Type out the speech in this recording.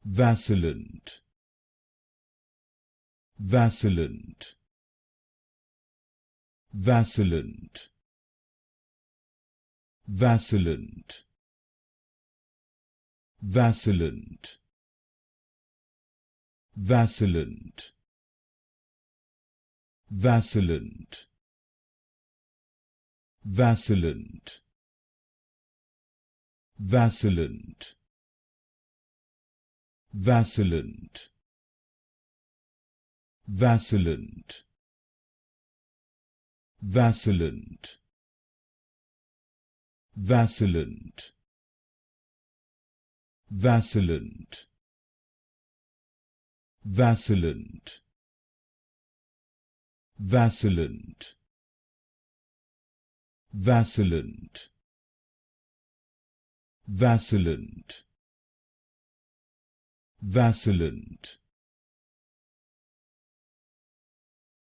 Vacillant, vacillant, vacillant, vacillant, vacillant, vacillant, vacillant, vacillant, vacillant, vacillant, vacillant, vacillant, vacillant, vacillant, vacillant, vacillant, vacillant, vacillant, vacillant,